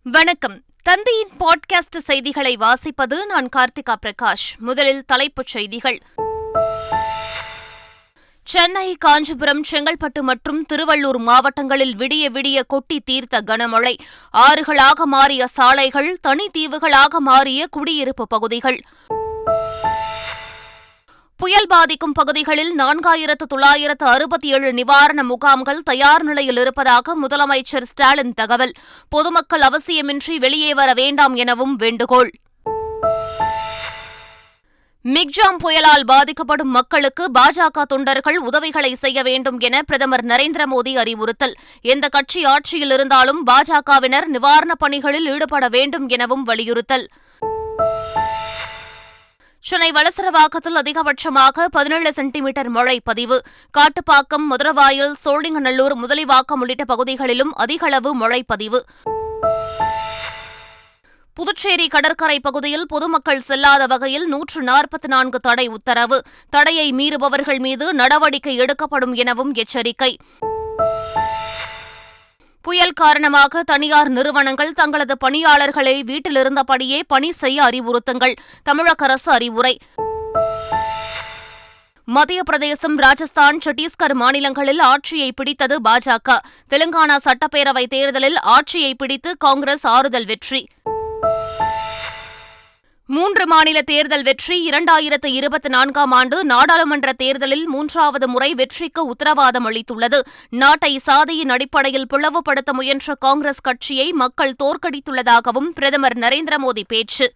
வணக்கம். தந்தையின் பாட்காஸ்ட் செய்திகளை வாசிப்பது நான் கார்த்திகா பிரகாஷ். முதலில் தலைப்புச் செய்திகள். சென்னை, காஞ்சிபுரம், செங்கல்பட்டு மற்றும் திருவள்ளூர் மாவட்டங்களில் விடிய விடிய கொட்டி தீர்த்த கனமழை. ஆறுகளாக மாறிய சாலைகள், தனித்தீவுகளாக மாறிய குடியிருப்பு பகுதிகள். புயல் பாதிக்கும் பகுதிகளில் 4967 நிவாரண முகாம்கள் தயார் நிலையில் இருப்பதாக முதலமைச்சர் ஸ்டாலின் தகவல். பொதுமக்கள் அவசியமின்றி வெளியே வர வேண்டாம் எனவும் வேண்டுகோள். மிக்ஜாம் புயலால் பாதிக்கப்படும் மக்களுக்கு பாஜக தொண்டர்கள் உதவிகளை செய்ய வேண்டும் என பிரதமர் நரேந்திர மோடி அறிவுறுத்தல். எந்த கட்சி ஆட்சியில் இருந்தாலும் பாஜகவினர் நிவாரணப் பணிகளில் ஈடுபட வேண்டும் எனவும் வலியுறுத்தல். சென்னை வளசரவாக்கத்தில் அதிகபட்சமாக 17 சென்டிமீட்டர் மழை பதிவு. காட்டுப்பாக்கம், மதுரவாயல், சோழிங்கநல்லூர், முதலிவாக்கம் உள்ளிட்ட பகுதிகளிலும் அதிகளவு மழை பதிவு. புதுச்சேரி கடற்கரை பகுதியில் பொதுமக்கள் செல்லாத வகையில் 144 தடை உத்தரவு. தடையை மீறுபவர்கள் மீது நடவடிக்கை எடுக்கப்படும் எனவும் எச்சரிக்கை. புயல் காரணமாக தனியார் நிறுவனங்கள் தங்களது பணியாளர்களை வீட்டிலிருந்தபடியே பணி செய்ய அறிவுறுத்துங்கள். தமிழக அரசு அறிவுரை. மத்திய பிரதேசம், ராஜஸ்தான், சத்தீஸ்கர் மாநிலங்களில் ஆட்சியை பிடித்தது பாஜக. தெலுங்கானா சட்டப்பேரவைத் தேர்தலில் ஆட்சியை பிடித்து காங்கிரஸ் ஆறுதல் வெற்றி. 3 மாநில தேர்தல் வெற்றி. 2024ஆம் ஆண்டு நாடாளுமன்ற தேர்தலில் 3வது முறை வெற்றிக்கு உத்தரவாதம் அளித்துள்ளது. நாட்டை சாதியின் அடிப்படையில் பிளவுபடுத்த முயன்ற காங்கிரஸ் கட்சியை மக்கள் தோற்கடித்துள்ளதாகவும் பிரதமர் நரேந்திர மோடி பேச்சு.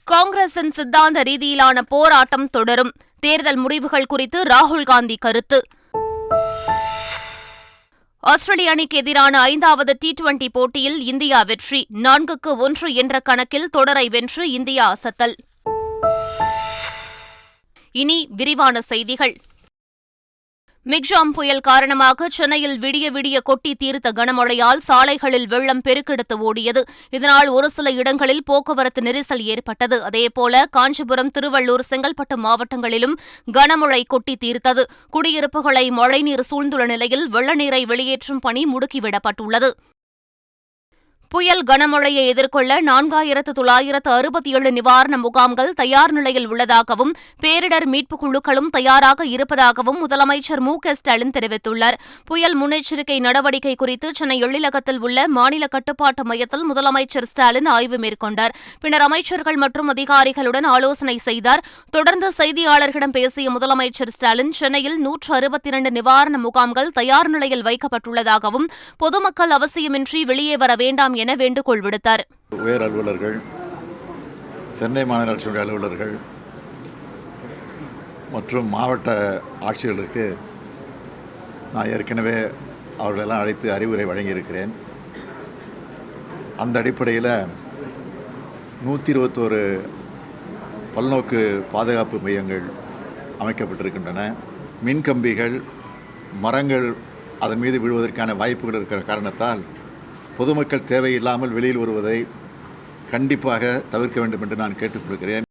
காங்கிரசின் சித்தாந்த ரீதியிலான போராட்டம் தொடரும். தேர்தல் முடிவுகள் குறித்து ராகுல்காந்தி கருத்து. ஆஸ்திரேலிய அணிக்கு எதிரான 5வது T20 போட்டியில் இந்தியா வெற்றி. 4-1 என்ற கணக்கில் தொடரை வென்று இந்தியா அசத்தல். இனி விரிவான செய்திகள். மிக்ஜாம் புயல் காரணமாக சென்னையில் விடிய விடிய கொட்டி தீர்த்த கனமழையால் சாலைகளில் வெள்ளம் பெருக்கெடுத்து ஓடியது. இதனால் ஒரு சில இடங்களில் போக்குவரத்து நெரிசல் ஏற்பட்டது. அதேபோல காஞ்சிபுரம், திருவள்ளூர், செங்கல்பட்டு மாவட்டங்களிலும் கனமழை கொட்டி தீர்த்தது. குடியிருப்புகளை மழைநீர் சூழ்ந்துள்ள நிலையில் வெள்ள நீரை வெளியேற்றும் பணி முடுக்கிவிடப்பட்டுள்ளது. புயல் கனமழையை எதிர்கொள்ள 4967 நிவாரண முகாம்கள் தயார் நிலையில் உள்ளதாகவும் பேரிடர் மீட்புக் குழுக்களும் தயாராக இருப்பதாகவும் முதலமைச்சர் மு.க.ஸ்டாலின் தெரிவித்துள்ளார். புயல் முன்னெச்சரிக்கை நடவடிக்கை குறித்து சென்னை எழிலகத்தில் உள்ள மாநில கட்டுப்பாட்டு மையத்தில் முதலமைச்சர் ஸ்டாலின் ஆய்வு மேற்கொண்டார். பின்னர் அமைச்சர்கள் மற்றும் அதிகாரிகளுடன் ஆலோசனை செய்தார். தொடர்ந்து செய்தியாளர்களிடம் பேசிய முதலமைச்சர் ஸ்டாலின் சென்னையில் 162 நிவாரண முகாம்கள் தயார் நிலையில் வைக்கப்பட்டுள்ளதாகவும் பொதுமக்கள் அவசியமின்றி வெளியே வர வேண்டாம் என வேண்டுகோள் விடுத்தார். உயர் அலுவலர்கள், சென்னை மாநகராட்சியுடைய அலுவலர்கள் மற்றும் மாவட்ட ஆட்சியர்களுக்கு நான் ஏற்கனவே அவர்களெல்லாம் அழைத்து அறிவுரை வழங்கியிருக்கிறேன். அந்த அடிப்படையில் 121 பல்நோக்கு பாதுகாப்பு மையங்கள் அமைக்கப்பட்டிருக்கின்றன. மின்கம்பிகள், மரங்கள் அதன் மீது விழுவதற்கான வாய்ப்புகள் இருக்கிற காரணத்தால் பொதுமக்கள் தேவையில்லாமல் வெளியில் வருவதை கண்டிப்பாக தவிர்க்க வேண்டும் என்று நான் கேட்டுக்கொள்கிறேன்.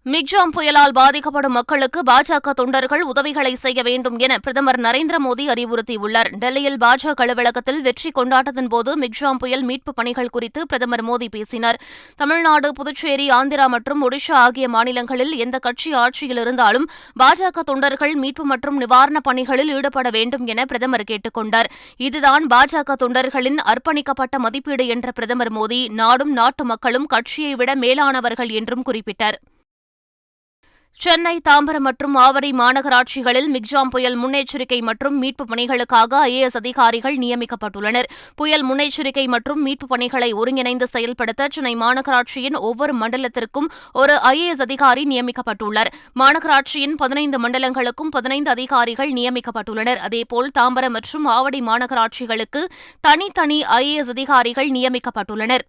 மிக்ஜாம் புயலால் பாதிக்கப்படும் மக்களுக்கு பாஜக தொண்டர்கள் உதவிகளை செய்ய வேண்டும் என பிரதமர் நரேந்திர மோடி அறிவுறுத்தியுள்ளார். டெல்லியில் பாஜக அலுவலகத்தில் வெற்றி கொண்டாட்டத்தின் போது மிக்ஜாம் புயல் மீட்புப் பணிகள் குறித்து பிரதமர் மோடி பேசினார். தமிழ்நாடு, புதுச்சேரி, ஆந்திரா மற்றும் ஒடிஷா ஆகிய மாநிலங்களில் எந்த கட்சி ஆட்சியில் இருந்தாலும் பாஜக தொண்டர்கள் மீட்பு மற்றும் நிவாரணப் பணிகளில் ஈடுபட வேண்டும் என பிரதமர் கேட்டுக் கொண்டார். இதுதான் பாஜக தொண்டர்களின் அர்ப்பணிக்கப்பட்ட மதிப்பீடு என்ற பிரதமர் மோடி நாடும் நாட்டு மக்களும் கட்சியை விட மேலானவர்கள் என்றும் குறிப்பிட்டார். சென்னை, தாம்பரம் மற்றும் ஆவடி மாநகராட்சிகளில் மிக்ஜாம் புயல் முன்னெச்சரிக்கை மற்றும் மீட்புப் பணிகளுக்காக IAS அதிகாரிகள் நியமிக்கப்பட்டுள்ளனர். புயல் முன்னெச்சரிக்கை மற்றும் மீட்புப் பணிகளை ஒருங்கிணைந்து செயல்படுத்த சென்னை மாநகராட்சியின் ஒவ்வொரு மண்டலத்திற்கும் ஒரு IAS அதிகாரி நியமிக்கப்பட்டுள்ளார். மாநகராட்சியின் 15 மண்டலங்களுக்கும் 15 அதிகாரிகள் நியமிக்கப்பட்டுள்ளனர். அதேபோல் தாம்பரம் மற்றும் ஆவடி மாநகராட்சிகளுக்கு தனித்தனி IAS அதிகாரிகள் நியமிக்கப்பட்டுள்ளனர்.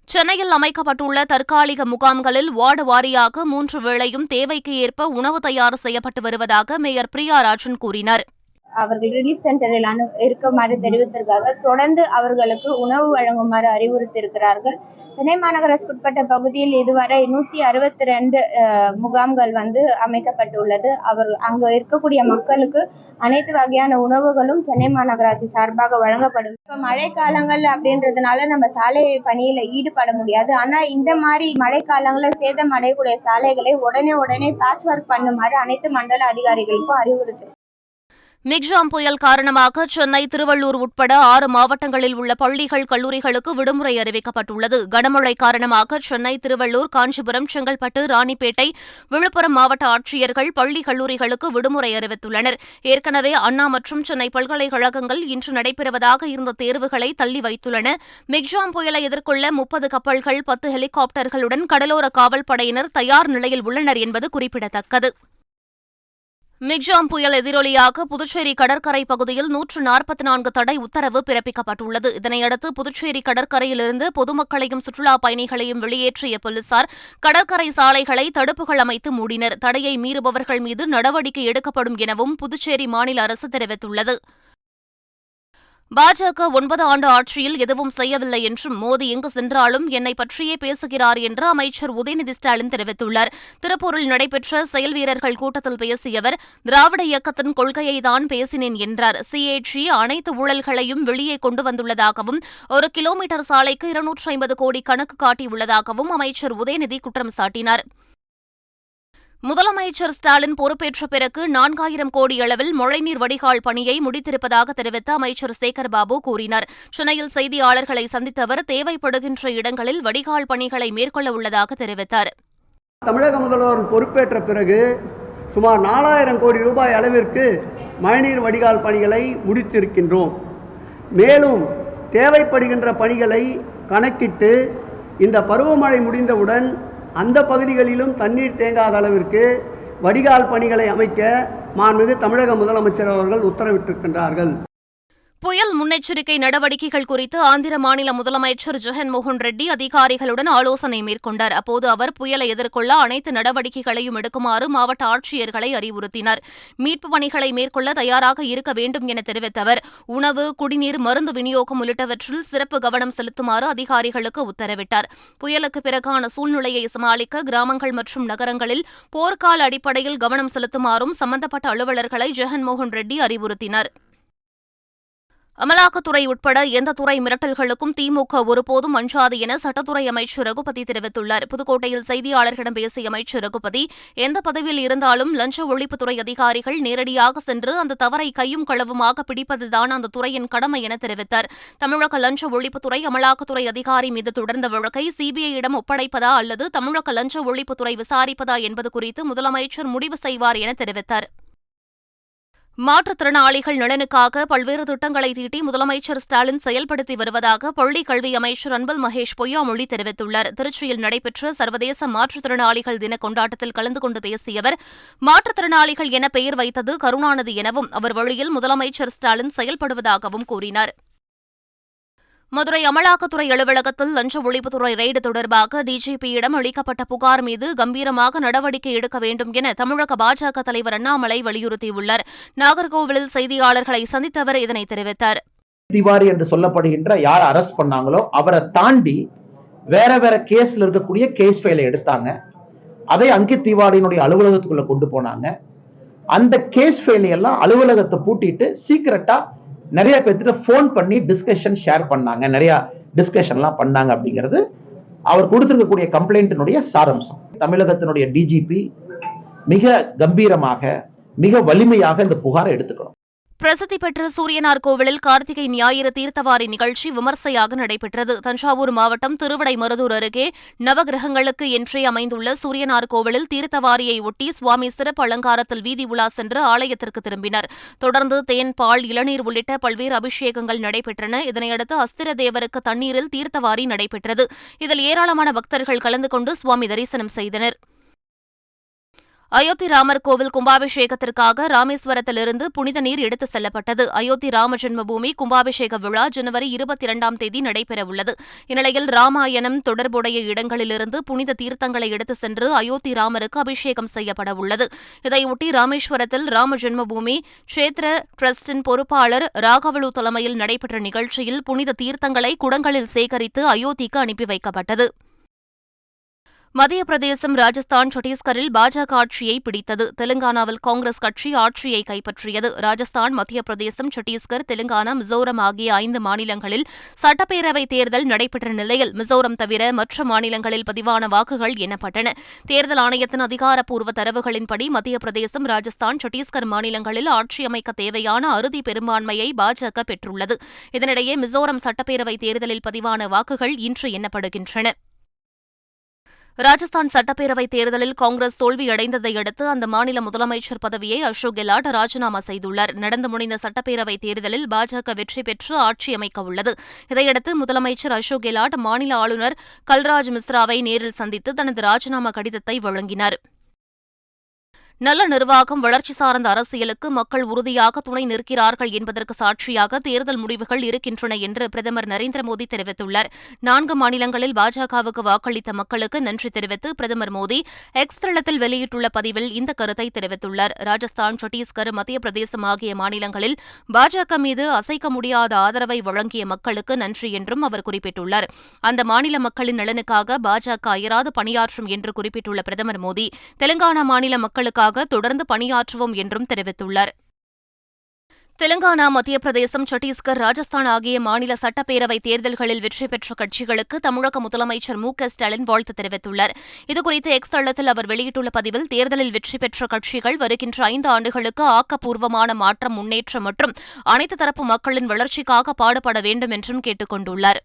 சென்னையில் அமைக்கப்பட்டுள்ள தற்காலிக முகாம்களில் வார்டு வாரியாக 3 வேளையும் தேவைக்கு ஏற்ப உணவு தயார் செய்யப்பட்டு வருவதாக மேயர் பிரியா ராஜன் கூறினார். அவர்கள் ரிலீஃப் சென்டரில் இருக்குமாறு தெரிவித்திருக்கிறார்கள். தொடர்ந்து அவர்களுக்கு உணவு வழங்குமாறு அறிவுறுத்தியிருக்கிறார்கள். சென்னை மாநகராட்சிக்குட்பட்ட பகுதியில் இதுவரை 162 முகாம்கள் அமைக்கப்பட்டுள்ளது. அங்கு இருக்கக்கூடிய மக்களுக்கு அனைத்து வகையான உணவுகளும் சென்னை மாநகராட்சி சார்பாக வழங்கப்படும். இப்ப மழை காலங்கள் அப்படின்றதுனால நம்ம சாலை பணியில ஈடுபட முடியாது. ஆனா இந்த மாதிரி மழை காலங்கள்ல சேதம் அடையக்கூடிய சாலைகளை உடனே பேட்ச் ஒர்க் பண்ணுமாறு அனைத்து மண்டல அதிகாரிகளுக்கும் அறிவுறுத்து. மிக்ஜாம் புயல் காரணமாக சென்னை, திருவள்ளூர் உட்பட 6 மாவட்டங்களில் உள்ள பள்ளிகள், கல்லூரிகளுக்கு விடுமுறை அறிவிக்கப்பட்டுள்ளது. கனமழை காரணமாக சென்னை, திருவள்ளூர், காஞ்சிபுரம், செங்கல்பட்டு, ராணிப்பேட்டை, விழுப்புரம் மாவட்ட ஆட்சியர்கள் பள்ளி, கல்லூரிகளுக்கு விடுமுறை அறிவித்துள்ளனர். ஏற்கனவே அண்ணா மற்றும் சென்னை பல்கலைக்கழகங்கள் இன்று நடைபெறுவதாக இருந்த தேர்வுகளை தள்ளி வைத்துள்ளன. மிக்ஜாம் புயலை எதிர்கொள்ள 30 கப்பல்கள், 10 ஹெலிகாப்டர்களுடன் கடலோர காவல் படையினர் தயார் நிலையில் உள்ளனர் என்பது குறிப்பிடத்தக்கது. மிக்ஜாம் புயல் எதிரொலியாக புதுச்சேரி கடற்கரை பகுதியில் 144 தடை உத்தரவு பிறப்பிக்கப்பட்டுள்ளது. இதனையடுத்து புதுச்சேரி கடற்கரையிலிருந்து பொதுமக்களையும் சுற்றுலாப் பயணிகளையும் வெளியேற்றிய போலீசார் கடற்கரை சாலைகளை தடுப்புகள் அமைத்து மூடினர். தடையை மீறுபவர்கள் மீது நடவடிக்கை எடுக்கப்படும் எனவும் புதுச்சேரி மாநில அரசு தெரிவித்துள்ளது. பாஜக 9 ஆண்டு ஆட்சியில் எதுவும் செய்யவில்லை என்றும், மோடி எங்கு சென்றாலும் என்னை பற்றியே பேசுகிறார் என்று அமைச்சர் உதயநிதி ஸ்டாலின் தெரிவித்துள்ளார். திருப்பூரில் நடைபெற்ற செயல் வீரர்கள் கூட்டத்தில் பேசிய அவர், திராவிட இயக்கத்தின் கொள்கையை தான் பேசினேன் என்றார். சிஏஜி அனைத்து ஊழல்களையும் வெளியே கொண்டு வந்துள்ளதாகவும், 1 கிலோமீட்டர் சாலைக்கு 250 கோடி கணக்கு காட்டியுள்ளதாகவும் அமைச்சர் உதயநிதி குற்றம் சாட்டினார். முதலமைச்சர் ஸ்டாலின் பொறுப்பேற்ற பிறகு 4000 கோடி அளவில் மழைநீர் வடிகால் பணியை முடித்திருப்பதாக தெரிவித்த அமைச்சர் சேகர்பாபு கூறினார். சென்னையில் செய்தியாளர்களை சந்தித்த அவர், தேவைப்படுகின்ற இடங்களில் வடிகால் பணிகளை மேற்கொள்ள உள்ளதாக தெரிவித்தார். தமிழக முதல்வர் பொறுப்பேற்ற பிறகு சுமார் 4000 கோடி ரூபாய் அளவிற்கு மழைநீர் வடிகால் பணிகளை முடித்திருக்கின்றோம். மேலும் தேவைப்படுகின்ற பணிகளை கணக்கிட்டு இந்த பருவமழை முடிந்தவுடன் அந்த பகுதிகளிலும் தண்ணீர் தேங்காத அளவிற்கு வடிகால் பணிகளை அமைக்க மாண்புமிகு தமிழக முதலமைச்சர் அவர்கள் உத்தரவிட்டிருக்கின்றார்கள். புயல் முன்னெச்சரிக்கை நடவடிக்கைகள் குறித்து ஆந்திர மாநில முதலமைச்சர் ஜெகன்மோகன் ரெட்டி அதிகாரிகளுடன் ஆலோசனை மேற்கொண்டார். அப்போது அவர் புயலை எதிர்கொள்ள அனைத்து நடவடிக்கைகளையும் எடுக்குமாறு மாவட்ட ஆட்சியர்களை அறிவுறுத்தினார். மீட்புப் பணிகளை மேற்கொள்ள தயாராக இருக்க வேண்டும் என தெரிவித்த அவர், உணவு, குடிநீர், மருந்து விநியோகம் உள்ளிட்டவற்றில் சிறப்பு கவனம் செலுத்துமாறு அதிகாரிகளுக்கு உத்தரவிட்டார். புயலுக்கு பிறகான சூழ்நிலையை சமாளிக்க கிராமங்கள் மற்றும் நகரங்களில் போர்க்கால அடிப்படையில் கவனம் செலுத்துமாறும் சம்பந்தப்பட்ட அலுவலர்களை ஜெகன்மோகன் ரெட்டி அறிவுறுத்தினார். அமலாக்கத்துறை உட்பட எந்த துறை மிரட்டல்களுக்கும் திமுக ஒருபோதும் அஞ்சாது என சட்டத்துறை அமைச்சர் ரகுபதி தெரிவித்துள்ளார். புதுக்கோட்டையில் செய்தியாளர்களிடம் பேசிய அமைச்சர் ரகுபதி, எந்த பதவியில் இருந்தாலும் லஞ்ச ஒழிப்புத்துறை அதிகாரிகள் நேரடியாக சென்று அந்த தவறை கையும் களவுமாக பிடிப்பதுதான் அந்த துறையின் கடமை என தெரிவித்தார். தமிழக லஞ்ச ஒழிப்புத்துறை அமலாக்கத்துறை அதிகாரி மீது தொடர்ந்த வழக்கை சிபிஐயிடம் ஒப்படைப்பதா அல்லது தமிழக லஞ்ச ஒழிப்புத்துறை விசாரிப்பதா என்பது குறித்து முதலமைச்சர் முடிவு செய்வார் என தெரிவித்தார். மாற்றுத்திறனாளிகள் நலனுக்காக பல்வேறு திட்டங்களை தீட்டி முதலமைச்சர் ஸ்டாலின் செயல்படுத்தி வருவதாக பள்ளிக் கல்வி அமைச்சர் அன்பில் மகேஷ் பொய்யாமொழி தெரிவித்துள்ளார். திருச்சியில் நடைபெற்ற சர்வதேச மாற்றுத்திறனாளிகள் தின கொண்டாட்டத்தில் கலந்து கொண்டு பேசிய அவர், மாற்றுத்திறனாளிகள் என பெயர் வைத்தது கருணாநிதி எனவும் அவர் வழியில் முதலமைச்சர் ஸ்டாலின் செயல்படுவதாகவும் கூறினார். மதுரை அமலாக்கத்துறை அலுவலகத்தில் லஞ்ச ஒழிப்புத்துறை ரெய்டு தொடர்பாக டிஜிபியிடம் அளிக்கப்பட்ட புகார் மீது கம்பீரமாக நடவடிக்கை எடுக்க வேண்டும் என தமிழக பாஜக தலைவர் அண்ணாமலை வலியுறுத்தியுள்ளார். நாகர்கோவிலில் செய்தியாளர்களை சந்தித்த அவர் இதனை தெரிவித்தார். திவாரி என்று சொல்லப்படுகின்ற யார் அரெஸ்ட் பண்ணாங்களோ அவரை தாண்டி வேற கேஸ்ல இருக்கக்கூடிய கேஸ் ஃபைலை எடுத்தாங்க. அதை அங்கித் திவாரியினுடைய அலுவலகத்துக்குள்ள கொண்டு போனாங்க. அந்த கேஸ் ஃபைலை எல்லாம் அலுவலகத்தை பூட்டிட்டு சீக்கிரட்டா நிறைய பேர்த்திட்ட போன் பண்ணி டிஸ்கஷன் ஷேர் பண்ணாங்க, நிறைய டிஸ்கஷன்லாம் பண்ணாங்க அப்படிங்கிறது அவர் கொடுத்திருக்கக்கூடிய கம்ப்ளைண்டினுடைய சாரம்சம். தமிழகத்தினுடைய டிஜிபி மிக கம்பீரமாக, மிக வலிமையாக இந்த புகாரை எடுத்துக்கணும். பிரசித்தி பெற்ற சூரியனார் கோவிலில் கார்த்திகை ஞாயிறு தீர்த்தவாரி நிகழ்ச்சி விமர்சையாக நடைபெற்றது. தஞ்சாவூர் மாவட்டம் திருவிடைமருதூர் அருகே நவகிரகங்களுக்கு என்றே அமைந்துள்ள சூரியனார் கோவிலில் தீர்த்தவாரியை ஒட்டி சுவாமி சிறப்பு அலங்காரத்தில் வீதி உலா சென்று ஆலயத்திற்கு திரும்பினர். தொடர்ந்து தேன், பால், இளநீர் உள்ளிட்ட பல்வேறு அபிஷேகங்கள் நடைபெற்றன. இதனையடுத்து அஸ்திர தேவருக்கு தண்ணீரில் தீர்த்தவாரி நடைபெற்றது. இதில் ஏராளமான பக்தர்கள் கலந்து கொண்டு சுவாமி தரிசனம் செய்தனர். அயோத்தி ராமர் கோவில் கும்பாபிஷேகத்திற்காக ராமேஸ்வரத்திலிருந்து புனித நீர் எடுத்துச் செல்லப்பட்டது. அயோத்தி ராம ஜென்மபூமி கும்பாபிஷேக விழா ஜனவரி 22ஆம் தேதி நடைபெறவுள்ளது. இந்நிலையில் ராமாயணம் தொடர்புடைய இடங்களிலிருந்து புனித தீர்த்தங்களை எடுத்துச் சென்று அயோத்தி ராமருக்கு அபிஷேகம் செய்யப்படவுள்ளது. இதையொட்டி ராமேஸ்வரத்தில் ராம ஜென்மபூமி க்ஷேத்திர டிரஸ்டின் பொறுப்பாளர் ராகவலு தலைமையில் நடைபெற்ற நிகழ்ச்சியில் புனித தீர்த்தங்களை குடங்களில் சேகரித்து அயோத்திக்கு அனுப்பி வைக்கப்பட்டது. மத்திய பிரதேசம், ராஜஸ்தான், சத்தீஸ்கரில் பாஜக ஆட்சியை பிடித்தது. தெலுங்கானாவில் காங்கிரஸ் கட்சி ஆட்சியை கைப்பற்றியது. ராஜஸ்தான், மத்திய பிரதேசம், சத்தீஸ்கர், தெலுங்கானா, மிசோரம் ஆகிய 5 மாநிலங்களில் சட்டப்பேரவைத் தேர்தல் நடைபெற்ற நிலையில் மிசோரம் தவிர மற்ற மாநிலங்களில் பதிவான வாக்குகள் எண்ணப்பட்டன. தேர்தல் ஆணையத்தின் அதிகாரப்பூர்வ தரவுகளின்படி மத்திய பிரதேசம், ராஜஸ்தான், சத்தீஸ்கர் மாநிலங்களில் ஆட்சியமைக்க தேவையான அறுதி பெரும்பான்மையை பாஜக பெற்றுள்ளது. இதனிடையே மிசோரம் சட்டப்பேரவைத் தேர்தலில் பதிவான வாக்குகள் இன்று எண்ணப்படுகின்றன. ராஜஸ்தான் சட்டப்பேரவைத் தேர்தலில் காங்கிரஸ் தோல்வியடைந்ததை அடுத்து அந்த மாநில முதலமைச்சர் பதவியை அசோக் கெலாட் ராஜினாமா செய்துள்ளார். நடந்து முடிந்த சட்டப்பேரவைத் தேர்தலில் பாஜக வெற்றி பெற்று ஆட்சியமைக்க உள்ளது. இதையடுத்து முதலமைச்சர் அசோக் கெலாட் மாநில ஆளுநர் கல்ராஜ் மிஸ்ராவை நேரில் சந்தித்து தனது ராஜினாமா கடிதத்தை வழங்கினார். நல்ல நிர்வாகம், வளர்ச்சி சார்ந்த அரசியலுக்கு மக்கள் உறுதியாக துணை நிற்கிறார்கள் என்பதற்கு சாட்சியாக தேர்தல் முடிவுகள் இருக்கின்றன என்று பிரதமர் நரேந்திர மோடி தெரிவித்துள்ளார். 4 மாநிலங்களில் பாஜகவுக்கு வாக்களித்த மக்களுக்கு நன்றி தெரிவித்து பிரதமர் மோடி எக்ஸ் தளத்தில் வெளியிட்டுள்ள பதிவில் இந்த கருத்தை தெரிவித்துள்ளார். ராஜஸ்தான், சத்தீஸ்கர், மத்திய பிரதேசம் ஆகிய மாநிலங்களில் பாஜக மீது அசைக்க முடியாத ஆதரவை வழங்கிய மக்களுக்கு நன்றி என்றும் அவர் குறிப்பிட்டுள்ளார். அந்த மாநில மக்களின் நலனுக்காக பாஜக அயராது பணியாற்றும் என்று குறிப்பிட்டுள்ள பிரதமர் மோடி தெலுங்கானா மாநில மக்களுக்காக தொடர்ந்து பணியாற்றுவோம் என்றும் தெரிவித்துள்ளார். தெலுங்கானா, மத்திய பிரதேசம், சத்தீஸ்கர், ராஜஸ்தான் ஆகிய மாநில சட்டப்பேரவை தேர்தல்களில் வெற்றி பெற்ற கட்சிகளுக்கு தமிழக முதலமைச்சர் மு.க.ஸ்டாலின் வாழ்த்து தெரிவித்துள்ளார். இதுகுறித்து எக்ஸ் தளத்தில் அவர் வெளியிட்டுள்ள பதிவில் தேர்தலில் வெற்றி பெற்ற கட்சிகள் வருகின்ற 5 ஆண்டுகளுக்கு ஆக்கப்பூர்வமான மாற்றம், முன்னேற்றம் மற்றும் அனைத்து தரப்பு மக்களின் வளர்ச்சிக்காக பாடுபட வேண்டும் என்றும் கேட்டுக் கொண்டுள்ளார்.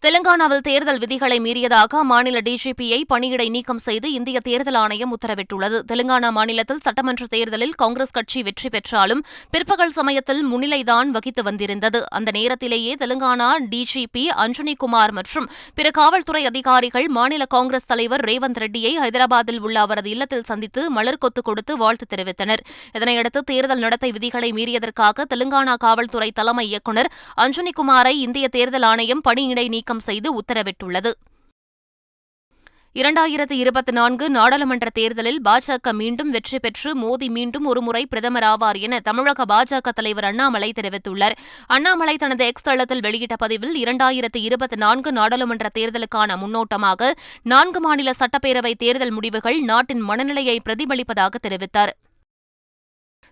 தெலுங்கானாவில் தேர்தல் விதிகளை மீறியதாக அம்மாநில டிஜிபியை பணியிடை நீக்கம் செய்து இந்திய தேர்தல் ஆணையம் உத்தரவிட்டுள்ளது. தெலுங்கானா மாநிலத்தில் சட்டமன்ற தேர்தலில் காங்கிரஸ் கட்சி வெற்றி பெற்றாலும் பிற்பகல் சமயத்தில் முன்னிலைதான் வகித்து வந்திருந்தது. அந்த நேரத்திலேயே தெலுங்கானா டிஜிபி அஞ்சனி குமார் மற்றும் பிற காவல்துறை அதிகாரிகள் மாநில காங்கிரஸ் தலைவர் ரேவந்த் ரெட்டியை ஹைதராபாத்தில் உள்ள அவரது இல்லத்தில் சந்தித்து மலர் கொத்து கொடுத்து வாழ்த்து தெரிவித்தனர். இதனையடுத்து தேர்தல் நடத்தை விதிகளை மீறியதற்காக தெலுங்கானா காவல்துறை தலைமை இயக்குநர் அஞ்சனி குமாரை இந்திய தேர்தல் ஆணையம் பணியிடை நீக்கம் செய்து உத்தரவிட்டுள்ளது. 2024 நாடாளுமன்ற தேர்தலில் பாஜக மீண்டும் வெற்றி பெற்று மோடி மீண்டும் ஒருமுறை பிரதமர் ஆவார் என தமிழக பாஜக தலைவர் அண்ணாமலை தெரிவித்துள்ளார். அண்ணாமலை தனது எக்ஸ் தளத்தில் வெளியிட்ட பதிவில் 2024 நாடாளுமன்ற தேர்தலுக்கான முன்னோட்டமாக 4 மாநில சட்டப்பேரவை தேர்தல் முடிவுகள் நாட்டின் மனநிலையை பிரதிபலிப்பதாக தெரிவித்தார்.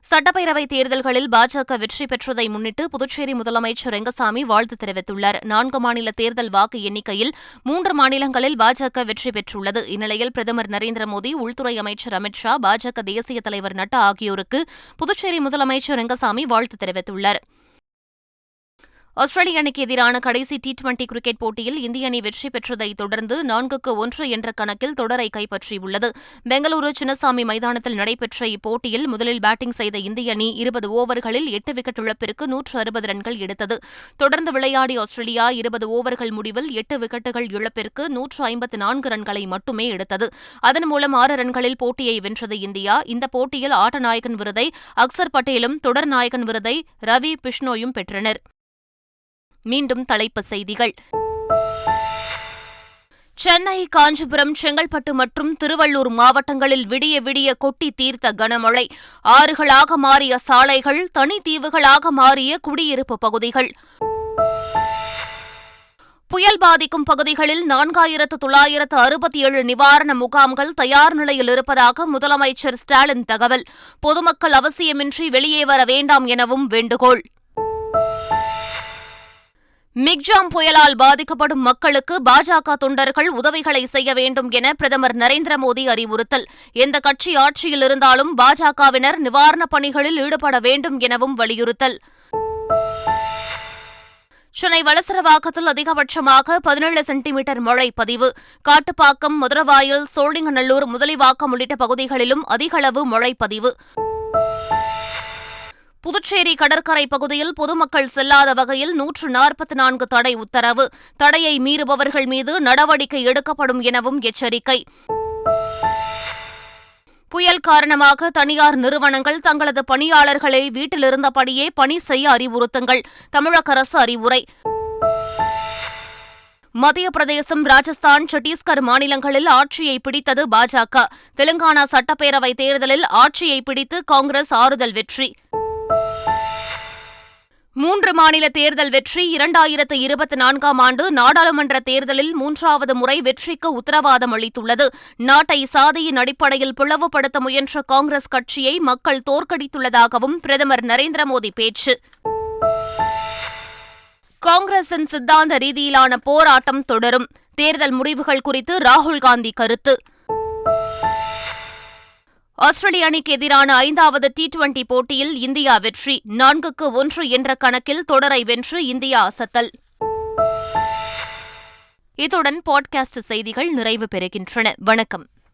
சட்டப்பேரவைத் தேர்தல்களில் பாஜக வெற்றி பெற்றதை முன்னிட்டு புதுச்சேரி முதலமைச்சர் ரெங்கசாமி வாழ்த்து தெரிவித்துள்ளார். 4 மாநில தேர்தல் வாக்கு எண்ணிக்கையில் 3 மாநிலங்களில் பாஜக வெற்றி பெற்றுள்ளது. இந்நிலையில் பிரதமர் நரேந்திர மோடி, உள்துறை அமைச்சர் அமித் ஷா, பாஜக தேசிய தலைவர் நட்டா ஆகியோருக்கு புதுச்சேரி முதலமைச்சர் ரெங்கசாமி வாழ்த்து தெரிவித்துள்ளார். ஆஸ்திரேலிய அணிக்கு எதிரான கடைசி T20 கிரிக்கெட் போட்டியில் இந்திய அணி வெற்றி பெற்றதைத் தொடர்ந்து 4-1 என்ற கணக்கில் தொடரை கைப்பற்றியுள்ளது. பெங்களூரு சின்னசாமி மைதானத்தில் நடைபெற்ற இப்போட்டியில் முதலில் பேட்டிங் செய்த இந்திய அணி 20 ஓவர்களில் 8 விக்கெட் இழப்பிற்கு 160 ரன்கள் எடுத்தது. தொடர்ந்து விளையாடிய ஆஸ்திரேலியா 20 ஓவர்கள் முடிவில் 8 விக்கெட்டுகள் இழப்பிற்கு 154 ரன்களை மட்டுமே எடுத்தது. அதன் மூலம் 6 ரன்களில் போட்டியை வென்றது இந்தியா. இந்த போட்டியில் ஆட்ட நாயகன் விருதை அக்சர் பட்டேலும், தொடர் நாயகன் விருதை ரவி பிஷ்னோயும் பெற்றனர். மீண்டும் தலைப்புச் செய்திகள். சென்னை, காஞ்சிபுரம், செங்கல்பட்டு மற்றும் திருவள்ளூர் மாவட்டங்களில் விடிய விடிய கொட்டி தீர்த்த கனமழை. ஆறுகளாக மாறிய சாலைகள், தனித்தீவுகளாக மாறிய குடியிருப்பு பகுதிகள். புயல் பாதிக்கும் பகுதிகளில் 4967 நிவாரண முகாம்கள் தயார் நிலையில் இருப்பதாக முதலமைச்சர் ஸ்டாலின் தகவல். பொதுமக்கள் அவசியமின்றி வெளியே வர வேண்டாம் எனவும் வேண்டுகோள். மிக்ஜாம் புயலால் பாதிக்கப்படும் மக்களுக்கு பாஜக தொண்டர்கள் உதவிகளை செய்ய வேண்டும் என பிரதமர் நரேந்திர மோடி அறிவுறுத்தல். எந்த கட்சி ஆட்சியில் இருந்தாலும் பாஜகவினர் நிவாரணப் பணிகளில் ஈடுபட வேண்டும் எனவும் வலியுறுத்தல். சென்னை வளசரவாக்கத்தில் அதிகபட்சமாக 17 சென்டிமீட்டர் மழை பதிவு. காட்டுப்பாக்கம், மதுரவாயல், சோழிங்கநல்லூர், முதலிவாக்கம் உள்ளிட்ட பகுதிகளிலும் அதிகளவு மழை பதிவு. புதுச்சேரி கடற்கரை பகுதியில் பொதுமக்கள் செல்லாத வகையில் 144 தடை உத்தரவு. தடையை மீறுபவர்கள் மீது நடவடிக்கை எடுக்கப்படும் எனவும் எச்சரிக்கை. புயல் காரணமாக தனியார் நிறுவனங்கள் தங்களது பணியாளர்களை வீட்டிலிருந்தபடியே பணி செய்ய அறிவுறுத்துங்கள். தமிழக அரசு அறிவுரை. மத்திய பிரதேசம், ராஜஸ்தான், சத்தீஸ்கர் மாநிலங்களில் ஆட்சியை பிடித்தது பாஜக. தெலுங்கானா சட்டப்பேரவை தேர்தலில் ஆட்சியை பிடித்து காங்கிரஸ் ஆறுதல் வெற்றி. 3 மாநில தேர்தல் வெற்றி. 2024ஆம் ஆண்டு நாடாளுமன்ற தேர்தலில் 3வது முறை வெற்றிக்கு உத்தரவாதம் அளித்துள்ளது. நாட்டை சாதியின் அடிப்படையில் பிளவுபடுத்த முயன்ற காங்கிரஸ் கட்சியை மக்கள் தோற்கடித்துள்ளதாகவும் பிரதமர் நரேந்திர மோடி பேச்சு. காங்கிரசின் சித்தாந்த ரீதியிலான போராட்டம் தொடரும். தேர்தல் முடிவுகள் குறித்து ராகுல் காந்தி கருத்து. ஆஸ்திரேலிய அணிக்கு எதிரான 5வது T20 போட்டியில் இந்தியா வெற்றி. 4-1 என்ற கணக்கில் தொடரை வென்று இந்தியா அசத்தல். இத்துடன் பாட்காஸ்ட் செய்திகள் நிறைவு பெறுகின்றன. வணக்கம்.